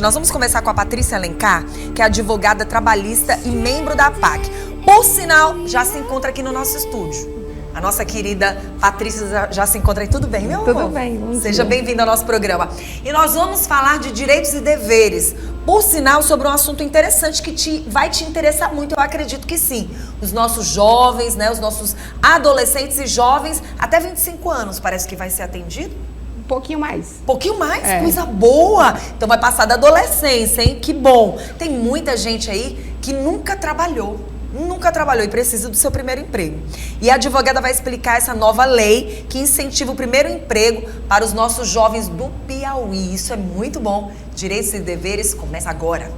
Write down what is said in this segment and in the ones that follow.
Nós vamos começar com a Patrícia Alencar, que é advogada trabalhista e membro da APAC. Por sinal, já se encontra aqui no nosso estúdio. A nossa querida Patrícia já se encontra aí. Tudo bem, meu amor? Tudo bem, bom dia. Seja bem-vinda ao nosso programa. E nós vamos falar de direitos e deveres. Por sinal, sobre um assunto interessante que vai te interessar muito, eu acredito que sim. Os nossos jovens, né, os nossos adolescentes e jovens, até 25 anos, parece que vai ser atendido. Um pouquinho mais. Pouquinho mais? Coisa boa! Então vai passar da adolescência, hein? Que bom! Tem muita gente aí que nunca trabalhou e precisa do seu primeiro emprego. E a advogada vai explicar essa nova lei que incentiva o primeiro emprego para os nossos jovens do Piauí. Isso é muito bom. Direitos e deveres começa agora.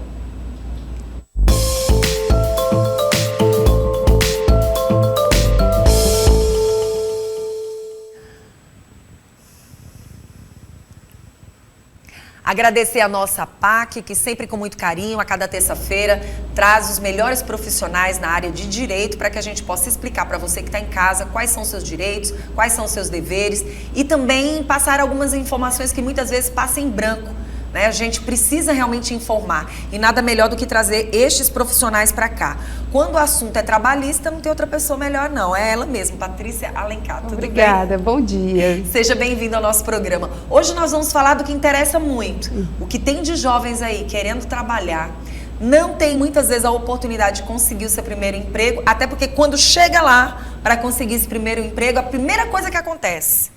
Agradecer a nossa APAC, que sempre com muito carinho, a cada terça-feira, traz os melhores profissionais na área de direito para que a gente possa explicar para você que está em casa quais são os seus direitos, quais são os seus deveres e também passar algumas informações que muitas vezes passam em branco. A gente precisa realmente informar e nada melhor do que trazer estes profissionais para cá. Quando o assunto é trabalhista, não tem outra pessoa melhor não, é ela mesma, Patrícia Alencar. Tudo bem? Obrigada, bom dia. Seja bem-vindo ao nosso programa. Hoje nós vamos falar do que interessa muito. O que tem de jovens aí querendo trabalhar, não tem muitas vezes a oportunidade de conseguir o seu primeiro emprego, até porque quando chega lá para conseguir esse primeiro emprego, a primeira coisa que acontece...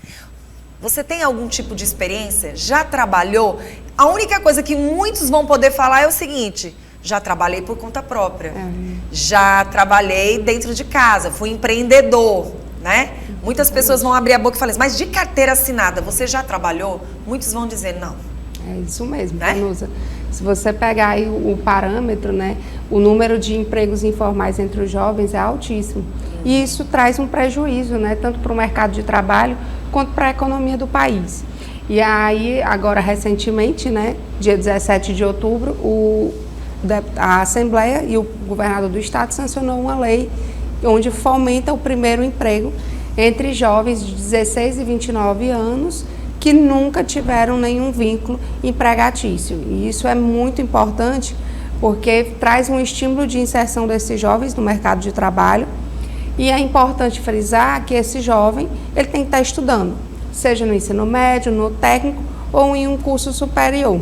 Você tem algum tipo de experiência? Já trabalhou? A única coisa que muitos vão poder falar é o seguinte: já trabalhei por conta própria, já trabalhei dentro de casa, fui empreendedor, né? Muitas pessoas vão abrir a boca e falar assim, mas de carteira assinada, você já trabalhou? Muitos vão dizer não. É isso mesmo, né? Vanusa. Se você pegar aí o parâmetro, né, o número de empregos informais entre os jovens é altíssimo. E isso traz um prejuízo, né, tanto para o mercado de trabalho quanto para a economia do país. E aí, agora recentemente, né, dia 17 de outubro, a Assembleia e o governador do estado sancionou uma lei onde fomenta o primeiro emprego entre jovens de 16 e 29 anos que nunca tiveram nenhum vínculo empregatício. E isso é muito importante porque traz um estímulo de inserção desses jovens no mercado de trabalho. E é importante frisar que esse jovem ele tem que estar estudando, seja no ensino médio, no técnico ou em um curso superior.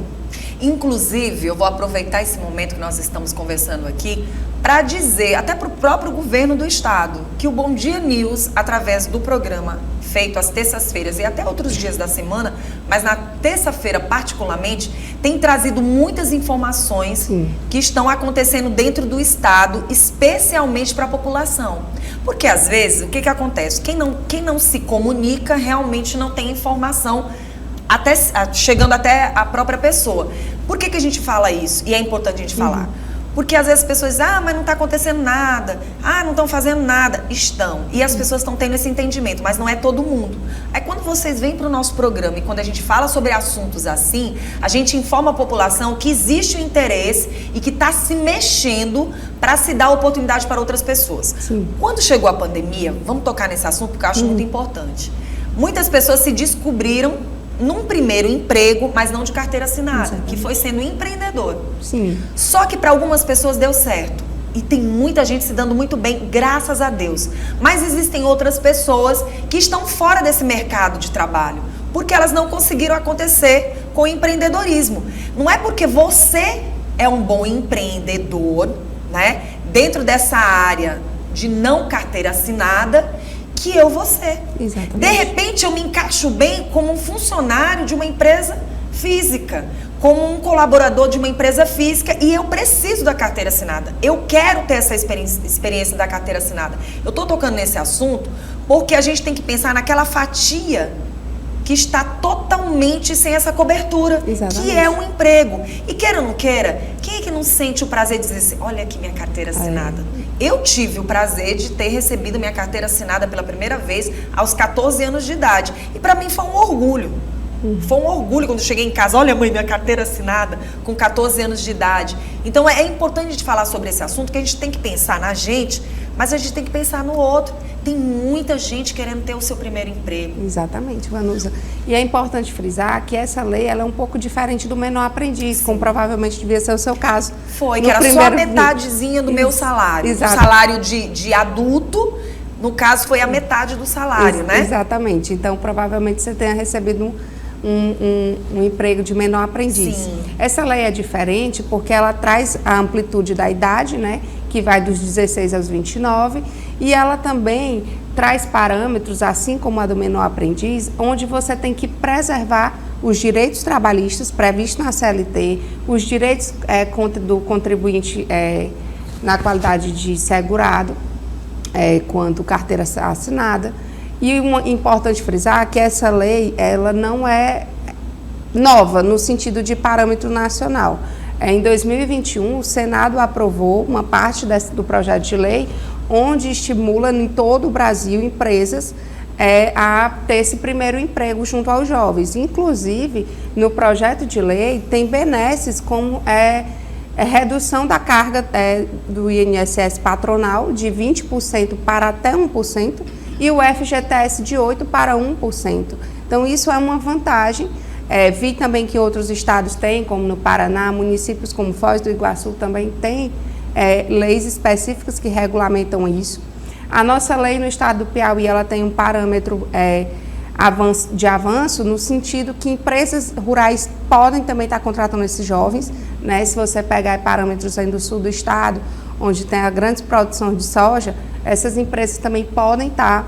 Inclusive, eu vou aproveitar esse momento que nós estamos conversando aqui para dizer, até para o próprio governo do estado, que o Bom Dia News, através do programa feito às terças-feiras e até outros dias da semana, mas na terça-feira particularmente, tem trazido muitas informações que estão acontecendo dentro do estado, especialmente para a população. Porque às vezes, o que acontece? Quem não se comunica realmente não tem informação chegando até a própria pessoa. Por que a gente fala isso? E é importante a gente falar. Porque às vezes as pessoas dizem, mas não está acontecendo nada, não estão fazendo nada. Estão. E as pessoas estão tendo esse entendimento, mas não é todo mundo. Aí quando vocês vêm para o nosso programa e quando a gente fala sobre assuntos assim, a gente informa a população que existe um interesse e que está se mexendo para se dar oportunidade para outras pessoas. Quando chegou a pandemia, vamos tocar nesse assunto porque eu acho muito importante. Muitas pessoas se descobriram num primeiro emprego, mas não de carteira assinada, que foi sendo empreendedor. Só que para algumas pessoas deu certo. E tem muita gente se dando muito bem, graças a Deus. Mas existem outras pessoas que estão fora desse mercado de trabalho, porque elas não conseguiram acontecer com o empreendedorismo. Não é porque você é um bom empreendedor, né, dentro dessa área de não carteira assinada, que eu vou ser. Exatamente. De repente eu me encaixo bem como um funcionário de uma empresa física, como um colaborador de uma empresa física e eu preciso da carteira assinada. Eu quero ter essa experiência da carteira assinada. Eu estou tocando nesse assunto porque a gente tem que pensar naquela fatia que está totalmente sem essa cobertura, que é um emprego. E queira ou não queira, quem é que não sente o prazer de dizer assim, olha aqui minha carteira assinada. Eu tive o prazer de ter recebido minha carteira assinada pela primeira vez aos 14 anos de idade. E para mim foi um orgulho. Foi um orgulho quando eu cheguei em casa, olha mãe, minha carteira assinada com 14 anos de idade. Então é importante a gente falar sobre esse assunto, que a gente tem que pensar na gente, Mas a gente tem que pensar no outro. Tem muita gente querendo ter o seu primeiro emprego. Exatamente, Vanusa. E é importante frisar que essa lei ela é um pouco diferente do menor aprendiz, como provavelmente devia ser o seu caso. Foi, que era só a metadezinha do meu salário. Exato. O salário de adulto, no caso, foi a metade do salário, né? Exatamente. Então, provavelmente você tenha recebido um emprego de menor aprendiz. Sim. Essa lei é diferente porque ela traz a amplitude da idade, né? Que vai dos 16 aos 29, e ela também traz parâmetros, assim como a do menor aprendiz, onde você tem que preservar os direitos trabalhistas previstos na CLT, os direitos do contribuinte na qualidade de segurado, quanto carteira assinada. E importante frisar que essa lei ela não é nova no sentido de parâmetro nacional. Em 2021, o Senado aprovou uma parte do projeto de lei onde estimula em todo o Brasil empresas a ter esse primeiro emprego junto aos jovens. Inclusive, no projeto de lei, tem benesses como redução da carga do INSS patronal de 20% para até 1% e o FGTS de 8% para 1%. Então, isso é uma vantagem. Vi também que outros estados têm, como no Paraná, municípios como Foz do Iguaçu também têm leis específicas que regulamentam isso. A nossa lei no estado do Piauí, ela tem um parâmetro de avanço no sentido que empresas rurais podem também estar contratando esses jovens, né? Se você pegar parâmetros aí do sul do estado, onde tem a grande produção de soja, essas empresas também podem estar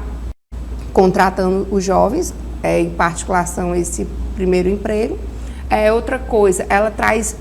contratando os jovens, em particulação esse primeiro emprego. Outra coisa, ela traz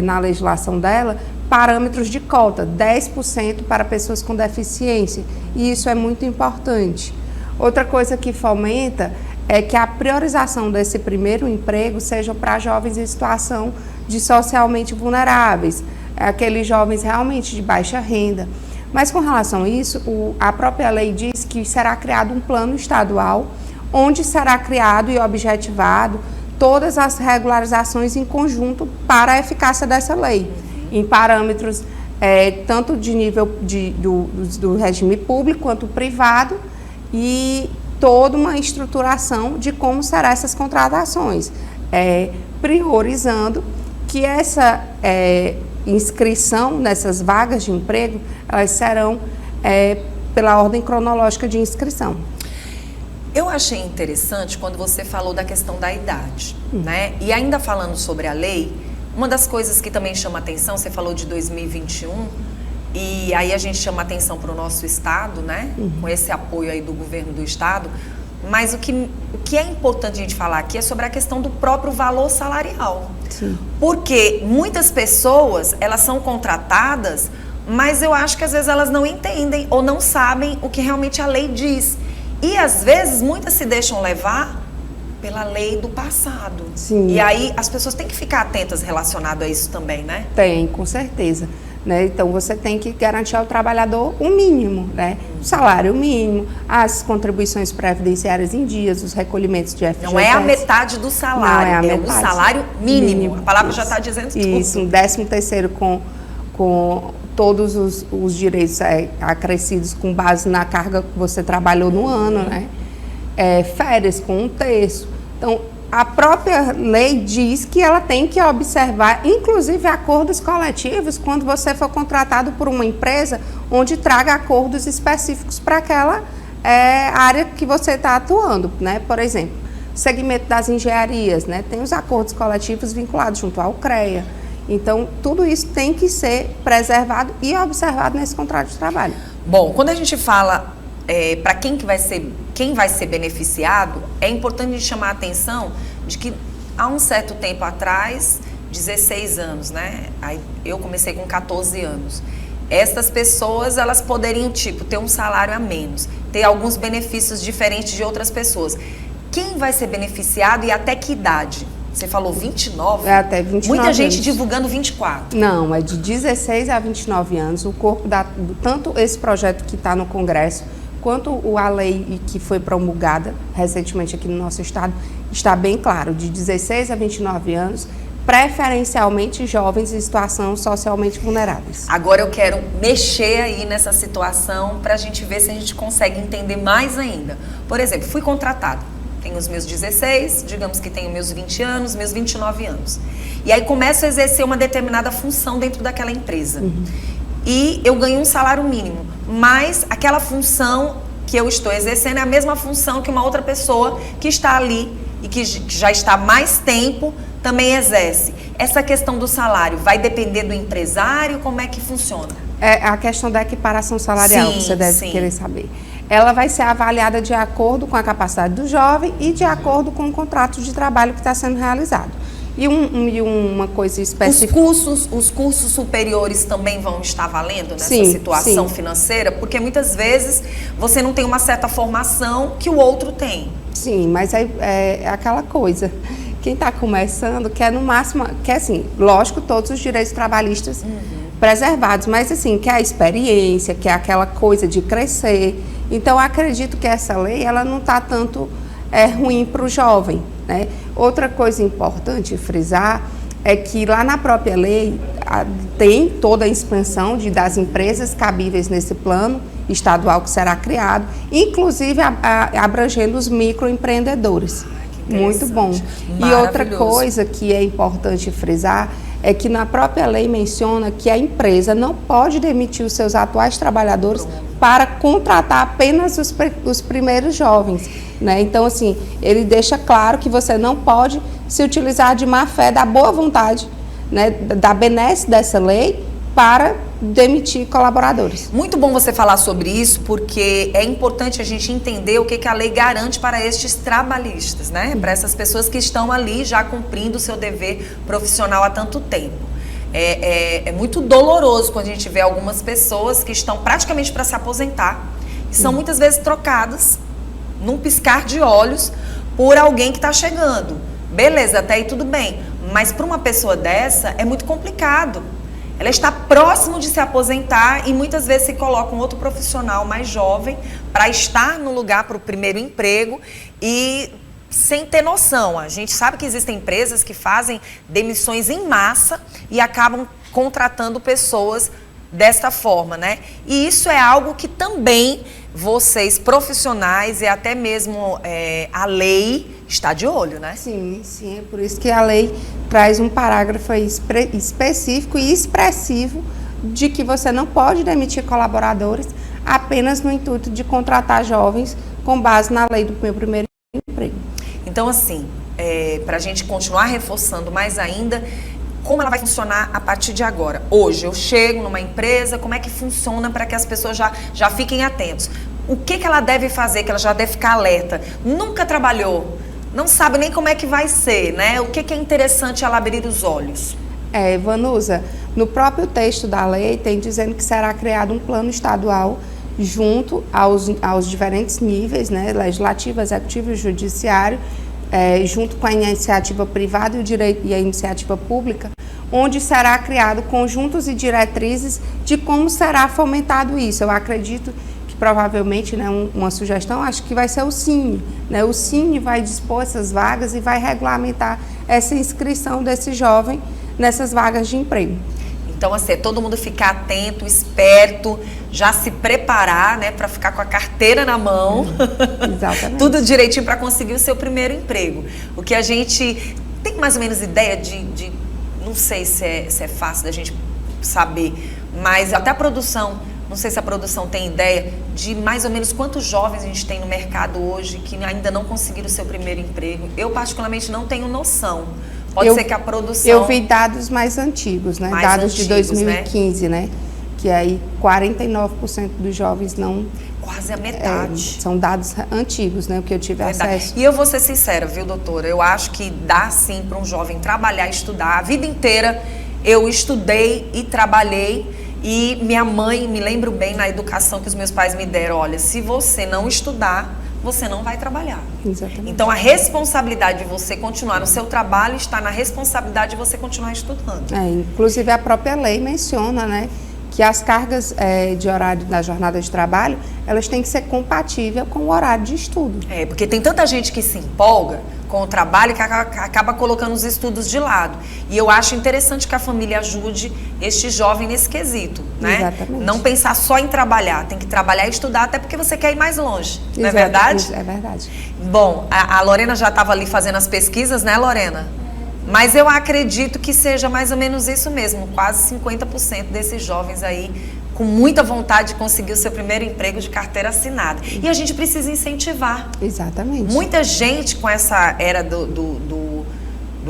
na legislação dela parâmetros de cota, 10% para pessoas com deficiência, e isso é muito importante. Outra coisa que fomenta é que a priorização desse primeiro emprego seja para jovens em situação de socialmente vulneráveis, aqueles jovens realmente de baixa renda. Mas com relação a isso, a própria lei diz que será criado um plano estadual, onde será criado e objetivado todas as regularizações em conjunto para a eficácia dessa lei, em parâmetros tanto de nível do regime público quanto privado, e toda uma estruturação de como serão essas contratações, priorizando que essa inscrição nessas vagas de emprego, elas serão pela ordem cronológica de inscrição. Eu achei interessante quando você falou da questão da idade, né? E ainda falando sobre a lei, uma das coisas que também chama atenção, você falou de 2021, e aí a gente chama atenção para o nosso estado, né? Com esse apoio aí do governo do estado, mas o que é importante a gente falar aqui é sobre a questão do próprio valor salarial. Sim. Porque muitas pessoas, elas são contratadas, mas eu acho que às vezes elas não entendem ou não sabem o que realmente a lei diz. E às vezes muitas se deixam levar pela lei do passado. Sim. E aí as pessoas têm que ficar atentas relacionado a isso também, né? Tem, com certeza. Né? Então você tem que garantir ao trabalhador o mínimo, né? O salário mínimo, as contribuições previdenciárias em dias, os recolhimentos de FGTS. Não é a metade do salário, metade. O salário mínimo. A palavra já está dizendo tudo. Isso, um 13º com todos os direitos acrescidos com base na carga que você trabalhou no ano, né? Férias com 1/3. Então, a própria lei diz que ela tem que observar, inclusive, acordos coletivos quando você for contratado por uma empresa onde traga acordos específicos para aquela área que você está atuando, né? Por exemplo, segmento das engenharias, né? Tem os acordos coletivos vinculados junto ao CREA. Então, tudo isso tem que ser preservado e observado nesse contrato de trabalho. Bom, quando a gente fala para quem vai ser beneficiado, é importante a gente chamar a atenção de que há um certo tempo atrás, 16 anos, né? Aí eu comecei com 14 anos. Essas pessoas, elas poderiam, ter um salário a menos, ter alguns benefícios diferentes de outras pessoas. Quem vai ser beneficiado e até que idade? Você falou 29? Até 29 Muita gente anos. divulgando 24. Não, é de 16 a 29 anos. O corpo tanto esse projeto que está no Congresso, quanto a lei que foi promulgada recentemente aqui no nosso estado, está bem claro, de 16 a 29 anos, preferencialmente jovens em situação socialmente vulneráveis. Agora eu quero mexer aí nessa situação para a gente ver se a gente consegue entender mais ainda. Por exemplo, fui contratada, tenho os meus 16, digamos que tenho meus 20 anos, meus 29 anos. E aí começo a exercer uma determinada função dentro daquela empresa. E eu ganho um salário mínimo, mas aquela função que eu estou exercendo é a mesma função que uma outra pessoa que está ali e que já está há mais tempo também exerce. Essa questão do salário vai depender do empresário? Como é que funciona? É a questão da equiparação salarial, que você deve querer saber. Ela vai ser avaliada de acordo com a capacidade do jovem e de acordo com o contrato de trabalho que está sendo realizado. E uma coisa específica... Os cursos superiores também vão estar valendo nessa situação financeira? Porque muitas vezes você não tem uma certa formação que o outro tem. Sim, mas é aquela coisa. Quem está começando quer no máximo... Quer assim, lógico, todos os direitos trabalhistas preservados, mas assim, quer a experiência, quer aquela coisa de crescer. Então, acredito que essa lei, ela não está tanto ruim para o jovem, né? Outra coisa importante frisar é que lá na própria lei tem toda a expansão das empresas cabíveis nesse plano estadual que será criado, inclusive abrangendo os microempreendedores. Muito bom. E outra coisa que é importante frisar é que na própria lei menciona que a empresa não pode demitir os seus atuais trabalhadores para contratar apenas os primeiros jovens, né? Então, assim, ele deixa claro que você não pode se utilizar de má fé, da boa vontade, né, da benesse dessa lei para demitir colaboradores. Muito bom você falar sobre isso, porque é importante a gente entender o que a lei garante para estes trabalhistas, né? Para essas pessoas que estão ali já cumprindo o seu dever profissional há tanto tempo. É muito doloroso quando a gente vê algumas pessoas que estão praticamente para se aposentar e são muitas vezes trocadas num piscar de olhos por alguém que está chegando. Beleza, até aí tudo bem, mas para uma pessoa dessa é muito complicado. Ela está próximo de se aposentar e muitas vezes se coloca um outro profissional mais jovem para estar no lugar para o primeiro emprego e sem ter noção. A gente sabe que existem empresas que fazem demissões em massa e acabam contratando pessoas desta forma, né? E isso é algo que também vocês profissionais e até mesmo a lei está de olho, né? Sim, é por isso que a lei traz um parágrafo específico e expressivo de que você não pode demitir colaboradores apenas no intuito de contratar jovens com base na lei do meu primeiro emprego. Então, assim, para a gente continuar reforçando mais ainda, como ela vai funcionar a partir de agora? Hoje, eu chego numa empresa, como é que funciona para que as pessoas já fiquem atentos? O que ela deve fazer, que ela já deve ficar alerta? Nunca trabalhou, não sabe nem como é que vai ser, né? O que é interessante ela abrir os olhos? Vanusa, no próprio texto da lei tem dizendo que será criado um plano estadual junto aos diferentes níveis, né? Legislativo, executivo e judiciário, junto com a iniciativa privada e a iniciativa pública, onde será criado conjuntos e diretrizes de como será fomentado isso. Eu acredito que provavelmente, né, uma sugestão, acho que vai ser o Cine, né? O Cine vai dispor essas vagas e vai regulamentar essa inscrição desse jovem nessas vagas de emprego. Então, assim, todo mundo ficar atento, esperto, já se preparar, né, para ficar com a carteira na mão. Exatamente. Tudo direitinho para conseguir o seu primeiro emprego. O que a gente tem mais ou menos ideia de não sei se é fácil da gente saber, mas até a produção, não sei se a produção tem ideia de mais ou menos quantos jovens a gente tem no mercado hoje que ainda não conseguiram o seu primeiro emprego. Eu, particularmente, não tenho noção. Pode ser que a produção... Eu vi dados mais antigos, né? Dados de 2015, né? Que aí 49% dos jovens não... Quase a metade. São dados antigos, né? O que eu tive acesso. E eu vou ser sincera, viu, doutora? Eu acho que dá sim para um jovem trabalhar e estudar. A vida inteira eu estudei e trabalhei e minha mãe, me lembro bem na educação que os meus pais me deram, olha, se você não estudar, você não vai trabalhar. Exatamente. Então, a responsabilidade de você continuar no seu trabalho está na responsabilidade de você continuar estudando. Inclusive, a própria lei menciona, né, que as cargas de horário da jornada de trabalho, elas têm que ser compatíveis com o horário de estudo. Porque tem tanta gente que se empolga, com o trabalho que acaba colocando os estudos de lado. E eu acho interessante que a família ajude este jovem nesse quesito, né? Exatamente. Não pensar só em trabalhar, tem que trabalhar e estudar até porque você quer ir mais longe, não é verdade? É verdade. Bom, a Lorena já estava ali fazendo as pesquisas, né, Lorena? Mas eu acredito que seja mais ou menos isso mesmo, quase 50% desses jovens aí com muita vontade de conseguir o seu primeiro emprego de carteira assinada. E a gente precisa incentivar. Exatamente. Muita gente com essa era do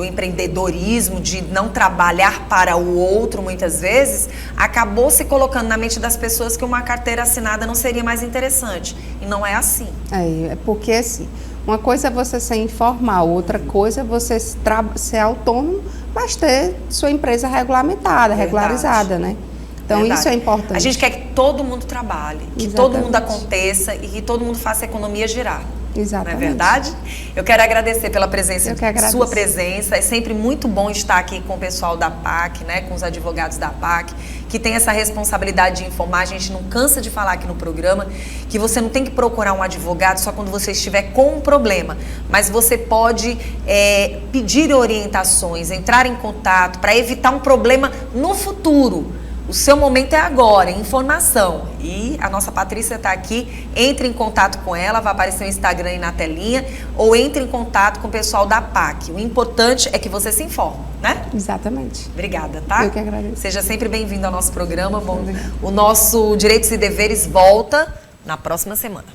empreendedorismo, de não trabalhar para o outro muitas vezes, acabou se colocando na mente das pessoas que uma carteira assinada não seria mais interessante. E não é assim. É porque assim, uma coisa é você ser informal, outra coisa é você ser autônomo, mas ter sua empresa regulamentada, regularizada, né? Então, Verdade. isso é importante. A gente quer que todo mundo trabalhe, que Exatamente. todo mundo aconteça e que todo mundo faça a economia girar. Exatamente. Não é verdade? Eu quero agradecer pela presença, sua agradeço. presença. É sempre muito bom estar aqui com o pessoal da PAC, né, com os advogados da PAC, que tem essa responsabilidade de informar. A gente não cansa de falar aqui no programa que você não tem que procurar um advogado só quando você estiver com um problema, mas você pode pedir orientações, entrar em contato para evitar um problema no futuro. O seu momento é agora, informação. E a nossa Patrícia está aqui, entre em contato com ela, vai aparecer o Instagram aí na telinha, ou entre em contato com o pessoal da PAC. O importante é que você se informe, né? Exatamente. Obrigada, tá? Eu que agradeço. Seja sempre bem-vindo ao nosso programa. Bom, o nosso Direitos e Deveres volta na próxima semana.